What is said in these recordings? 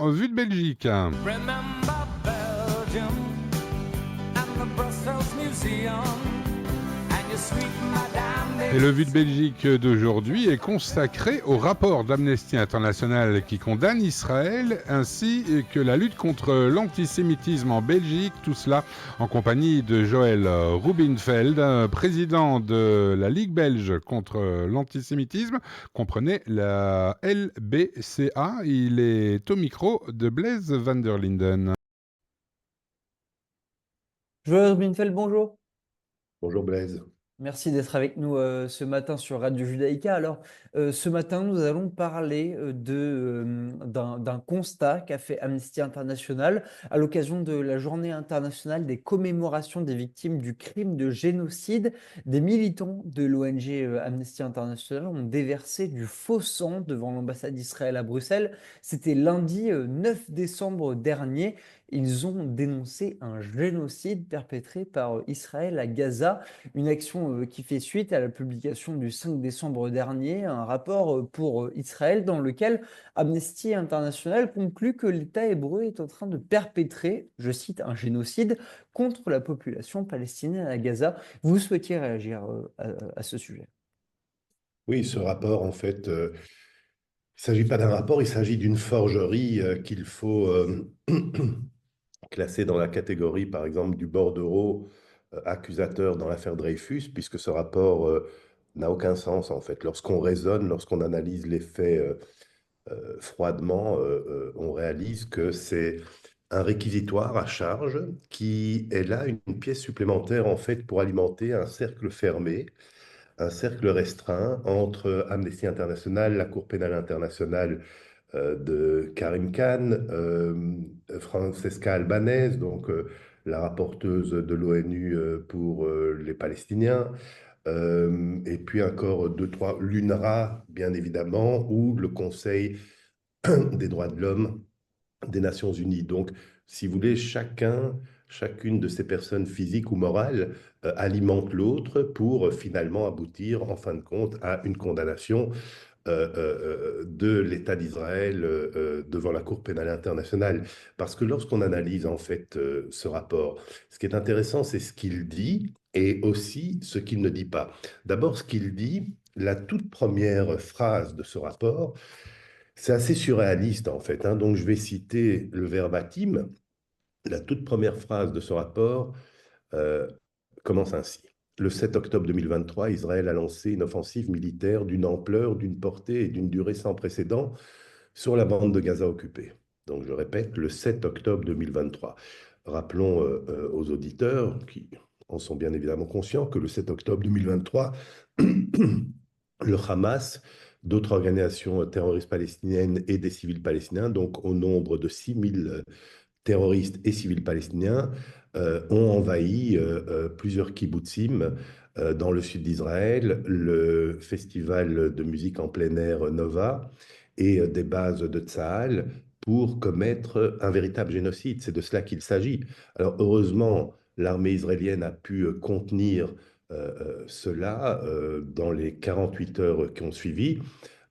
dans Vue de Belgique. Remember Belgium and the Brussels Museum and your sweet Madame. Et le Vue de Belgique d'aujourd'hui est consacré au rapport d'Amnesty International qui condamne Israël ainsi que la lutte contre l'antisémitisme en Belgique, tout cela en compagnie de Joël Rubinfeld, président de la Ligue belge contre l'antisémitisme, comprenez la LBCA. Il est au micro de Blaise van der Linden. Joël Rubinfeld, bonjour. Bonjour Blaise. Merci d'être avec nous ce matin sur Radio Judaïka. Alors, ce matin, nous allons parler d'un constat qu'a fait Amnesty International à l'occasion de la Journée internationale des commémorations des victimes du crime de génocide. Des militants de l'ONG Amnesty International ont déversé du faux sang devant l'ambassade d'Israël à Bruxelles. C'était lundi 9 décembre dernier. Ils ont dénoncé un génocide perpétré par Israël à Gaza. Une action qui fait suite à la publication du 5 décembre dernier, un rapport pour Israël dans lequel Amnesty International conclut que l'État hébreu est en train de perpétrer, je cite, un génocide contre la population palestinienne à Gaza. Vous souhaitiez réagir à ce sujet? Oui, ce rapport, en fait, il ne s'agit pas d'un rapport, il s'agit d'une forgerie qu'il faut classer dans la catégorie, par exemple, du bordereau accusateur dans l'affaire Dreyfus, puisque ce rapport n'a aucun sens, en fait. Lorsqu'on raisonne, lorsqu'on analyse les faits froidement, on réalise que c'est un réquisitoire à charge qui est là une pièce supplémentaire, en fait, pour alimenter un cercle fermé, un cercle restreint entre Amnesty International, la Cour pénale internationale de Karim Khan, Francesca Albanese, donc la rapporteuse de l'ONU pour les Palestiniens, et puis encore deux, trois, l'UNRWA, bien évidemment, ou le Conseil des droits de l'homme des Nations Unies. Donc, si vous voulez, chacune de ces personnes physiques ou morales alimente l'autre pour finalement aboutir, en fin de compte, à une condamnation de l'État d'Israël devant la Cour pénale internationale. Parce que lorsqu'on analyse en fait ce rapport, ce qui est intéressant, c'est ce qu'il dit et aussi ce qu'il ne dit pas. D'abord, ce qu'il dit, la toute première phrase de ce rapport, c'est assez surréaliste en fait, hein. Donc je vais citer le verbatim. La toute première phrase de ce rapport euh, commence ainsi. Le 7 octobre 2023, Israël a lancé une offensive militaire d'une ampleur, d'une portée et d'une durée sans précédent sur la bande de Gaza occupée. Donc je répète, le 7 octobre 2023. Rappelons aux auditeurs qui en sont bien évidemment conscients que le 7 octobre 2023, le Hamas, d'autres organisations terroristes palestiniennes et des civils palestiniens, donc au nombre de 6000 terroristes et civils palestiniens, ont envahi plusieurs kibbutzim dans le sud d'Israël, le festival de musique en plein air Nova et des bases de Tsahal pour commettre un véritable génocide. C'est de cela qu'il s'agit. Alors heureusement, l'armée israélienne a pu contenir cela dans les 48 heures qui ont suivi,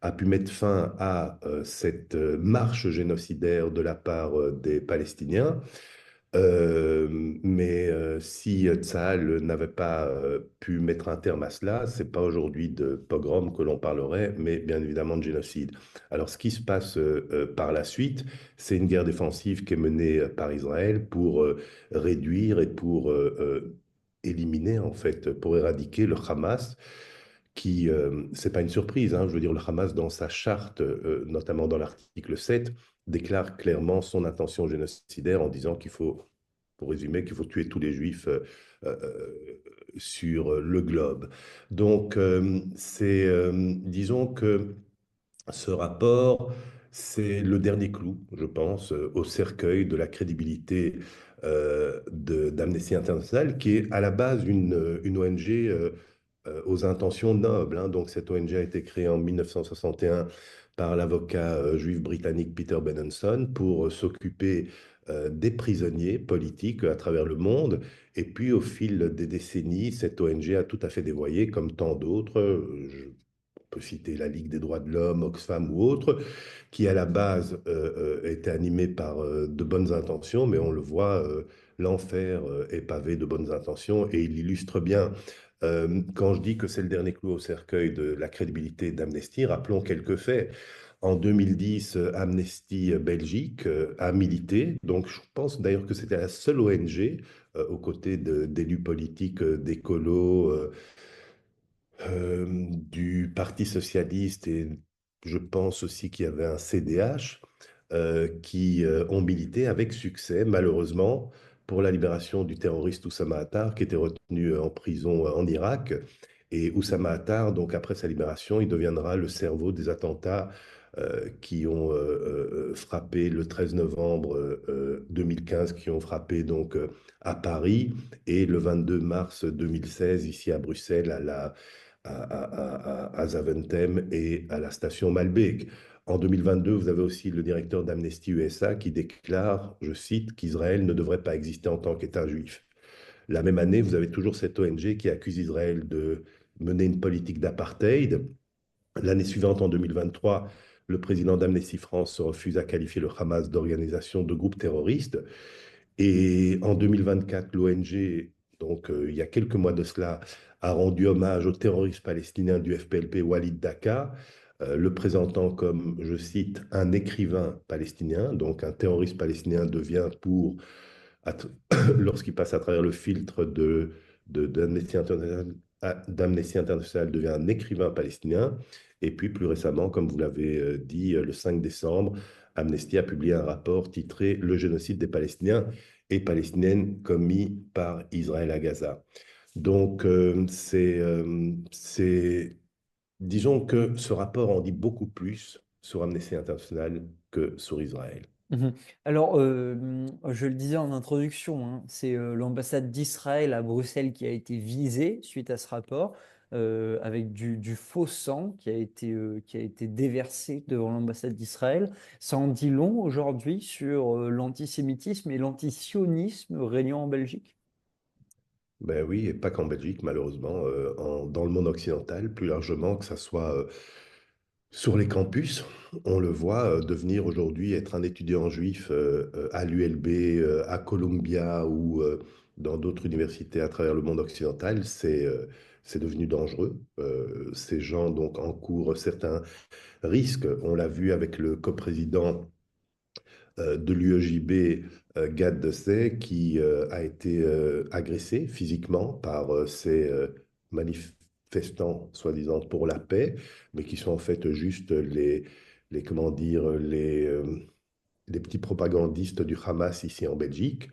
a pu mettre fin à cette marche génocidaire de la part des Palestiniens. Mais si Tsahal n'avait pas pu mettre un terme à cela, c'est pas aujourd'hui de pogrom que l'on parlerait, mais bien évidemment de génocide. Alors ce qui se passe par la suite, c'est une guerre défensive qui est menée par Israël pour réduire et pour éliminer, en fait, pour éradiquer le Hamas qui, c'est pas une surprise, hein, je veux dire, le Hamas, dans sa charte, notamment dans l'article 7, déclare clairement son intention génocidaire en disant qu'il faut, pour résumer, qu'il faut tuer tous les juifs sur le globe. Donc, disons que ce rapport, c'est le dernier clou, je pense, au cercueil de la crédibilité d'Amnesty International, qui est à la base une ONG aux intentions nobles, hein. Donc, cette ONG a été créée en 1961 par l'avocat juif britannique Peter Benenson pour s'occuper des prisonniers politiques à travers le monde. Et puis, au fil des décennies, cette ONG a tout à fait dévoyé, comme tant d'autres. peut citer la Ligue des droits de l'homme, Oxfam ou autres, qui à la base étaient animés par de bonnes intentions, mais on le voit, l'enfer est pavé de bonnes intentions et il illustre bien. Quand je dis que c'est le dernier clou au cercueil de la crédibilité d'Amnesty, rappelons quelques faits. En 2010, Amnesty Belgique a milité. Donc, je pense d'ailleurs que c'était la seule ONG aux côtés d'élus politiques, d'écolos, du Parti socialiste et je pense aussi qu'il y avait un CDH qui ont milité avec succès, malheureusement, pour la libération du terroriste Oussama Attar, qui était retenu en prison en Irak. Et Oussama Attar, donc après sa libération, il deviendra le cerveau des attentats qui ont frappé le 13 novembre 2015, qui ont frappé donc à Paris, et le 22 mars 2016 ici à Bruxelles, à Zaventem et à la station Malbec. En 2022, vous avez aussi le directeur d'Amnesty USA qui déclare, je cite, qu'Israël ne devrait pas exister en tant qu'État juif. La même année, vous avez toujours cette ONG qui accuse Israël de mener une politique d'apartheid. L'année suivante, en 2023, le président d'Amnesty France se refuse à qualifier le Hamas d'organisation de groupe terroriste. Et en 2024, l'ONG, donc il y a quelques mois de cela, a rendu hommage au terroriste palestinien du FPLP Walid Daka, le présentant comme, je cite, un écrivain palestinien. Donc un terroriste palestinien devient lorsqu'il passe à travers le filtre d'Amnesty International, d'Amnesty International, devient un écrivain palestinien. Et puis plus récemment, comme vous l'avez dit, le 5 décembre, Amnesty a publié un rapport titré Le génocide des Palestiniens et Palestiniennes commis par Israël à Gaza. Donc, disons que ce rapport en dit beaucoup plus sur Amnesty International que sur Israël. Mhm. Alors, je le disais en introduction, hein, c'est l'ambassade d'Israël à Bruxelles qui a été visée suite à ce rapport, avec du faux sang qui a été déversé devant l'ambassade d'Israël. Ça en dit long aujourd'hui sur l'antisémitisme et l'antisionisme régnant en Belgique. Ben oui, et pas qu'en Belgique, malheureusement, dans le monde occidental, plus largement, que ça soit sur les campus. On le voit devenir aujourd'hui être un étudiant juif à l'ULB, à Columbia ou dans d'autres universités à travers le monde occidental, c'est devenu dangereux. Ces gens donc encourent certains risques. On l'a vu avec le coprésident de l'UEJB, Gad Dessay, qui a été agressé physiquement par ces manifestants, soi-disant pour la paix, mais qui sont en fait juste comment dire, les petits propagandistes du Hamas ici en Belgique.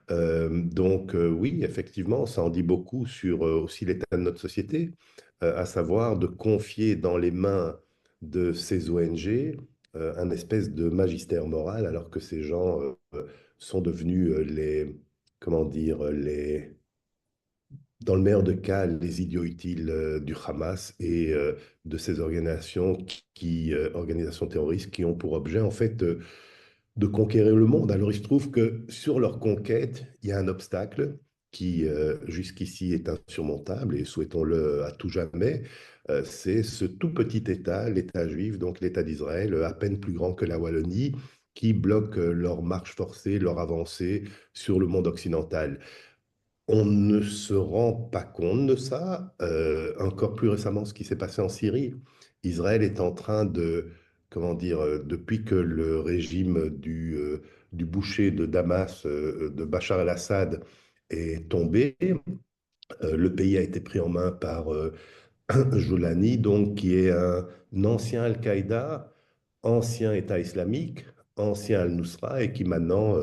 Donc oui, effectivement, ça en dit beaucoup sur aussi l'état de notre société, à savoir de confier dans les mains de ces ONG un espèce de magistère moral, alors que ces gens sont devenus comment dire, dans le meilleur des cas, les idiots utiles du Hamas et de ces organisations organisations terroristes qui ont pour objet en fait de conquérir le monde. Alors, il se trouve que sur leur conquête, il y a un obstacle qui, jusqu'ici, est insurmontable, et souhaitons-le à tout jamais, c'est ce tout petit État, l'État juif, donc l'État d'Israël, à peine plus grand que la Wallonie, qui bloque leur marche forcée, leur avancée sur le monde occidental. On ne se rend pas compte de ça. Encore plus récemment, ce qui s'est passé en Syrie. Israël est en train de, comment dire, depuis que le régime du boucher de Damas, de Bachar el-Assad, est tombé, le pays a été pris en main par Joulani, donc, qui est un ancien Al-Qaïda, ancien État islamique, ancien Al-Nusra, et qui maintenant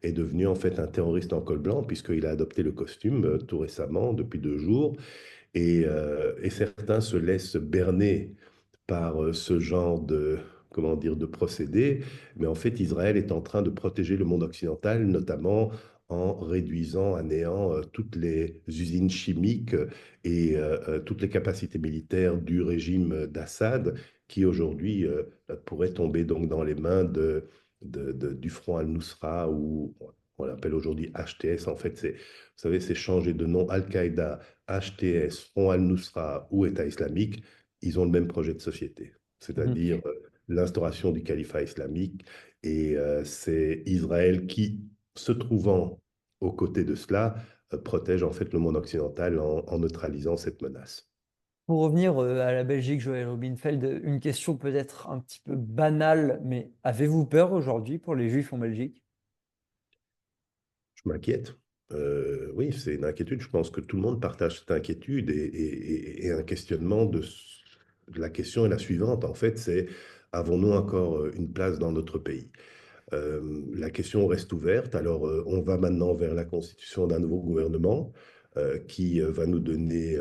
est devenu en fait un terroriste en col blanc, puisqu'il a adopté le costume tout récemment, depuis 2 jours. Et certains se laissent berner par ce genre de, comment dire, de procédé. Mais en fait, Israël est en train de protéger le monde occidental, notamment en réduisant à néant toutes les usines chimiques et toutes les capacités militaires du régime d'Assad, qui aujourd'hui pourrait tomber donc dans les mains du Front al-Nusra, ou on l'appelle aujourd'hui HTS. En fait, vous savez, c'est changé de nom. Al-Qaïda, HTS, Front al-Nusra ou État islamique, ils ont le même projet de société, Mhm. c'est-à-dire l'instauration du califat islamique. Et c'est Israël qui, se trouvant aux côtés de cela, protège en fait le monde occidental en neutralisant cette menace. Pour revenir à la Belgique, Joël Rubinfeld, une question peut-être un petit peu banale, mais avez-vous peur aujourd'hui pour les Juifs en Belgique? Je m'inquiète. Oui, c'est une inquiétude. Je pense que tout le monde partage cette inquiétude et un questionnement la question est la suivante. En fait, c'est avons-nous encore une place dans notre pays? La question reste ouverte. Alors, on va maintenant vers la constitution d'un nouveau gouvernement qui va nous donner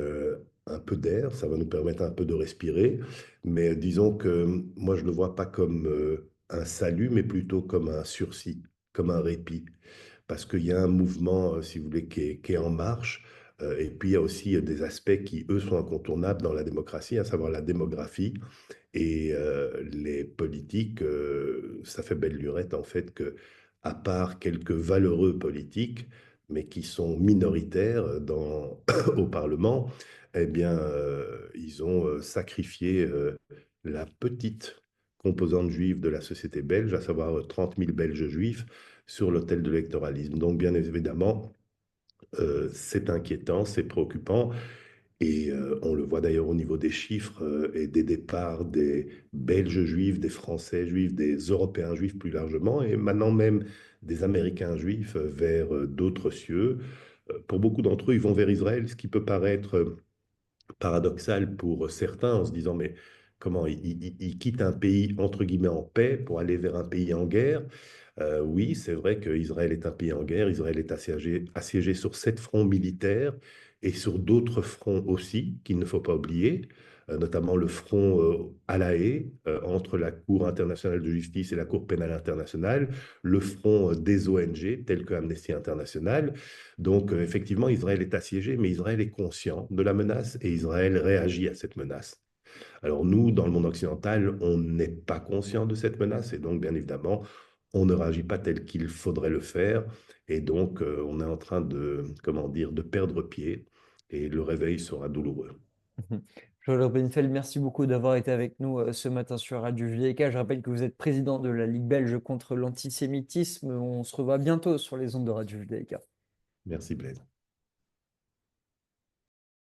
un peu d'air, ça va nous permettre un peu de respirer. Mais disons que moi, je ne le vois pas comme un salut, mais plutôt comme un sursis, comme un répit. Parce qu'il y a un mouvement, si vous voulez, qui est en marche. Et puis, il y a aussi des aspects qui, eux, sont incontournables dans la démocratie, à savoir la démographie. Et les politiques, ça fait belle lurette en fait que, à part quelques valeureux politiques, mais qui sont minoritaires au Parlement, eh bien, ils ont sacrifié la petite composante juive de la société belge, à savoir 30 000 Belges juifs, sur l'autel de l'électoralisme. Donc, bien évidemment, c'est inquiétant, c'est préoccupant. Et on le voit d'ailleurs au niveau des chiffres et des départs des Belges juifs, des Français juifs, des Européens juifs plus largement, et maintenant même des Américains juifs vers d'autres cieux. Pour beaucoup d'entre eux, ils vont vers Israël, ce qui peut paraître paradoxal pour certains en se disant, mais comment, ils quittent un pays entre guillemets en paix pour aller vers un pays en guerre. Oui, c'est vrai qu'Israël est un pays en guerre. Israël est assiégé sur 7 fronts militaires et sur d'autres fronts aussi qu'il ne faut pas oublier, notamment le front à La Haye, entre la Cour internationale de justice et la Cour pénale internationale, le front des ONG tels que Amnesty International. Donc, effectivement, Israël est assiégé, mais Israël est conscient de la menace et Israël réagit à cette menace. Alors nous, dans le monde occidental, on n'est pas conscient de cette menace et donc, bien évidemment, on ne réagit pas tel qu'il faudrait le faire. Et donc, on est en train de, comment dire, de perdre pied et le réveil sera douloureux. Mhm. Joël Rubinfeld, merci beaucoup d'avoir été avec nous ce matin sur Radio JDK. Je rappelle que vous êtes président de la Ligue belge contre l'antisémitisme. On se revoit bientôt sur les ondes de Radio JDK. Merci, Blaise.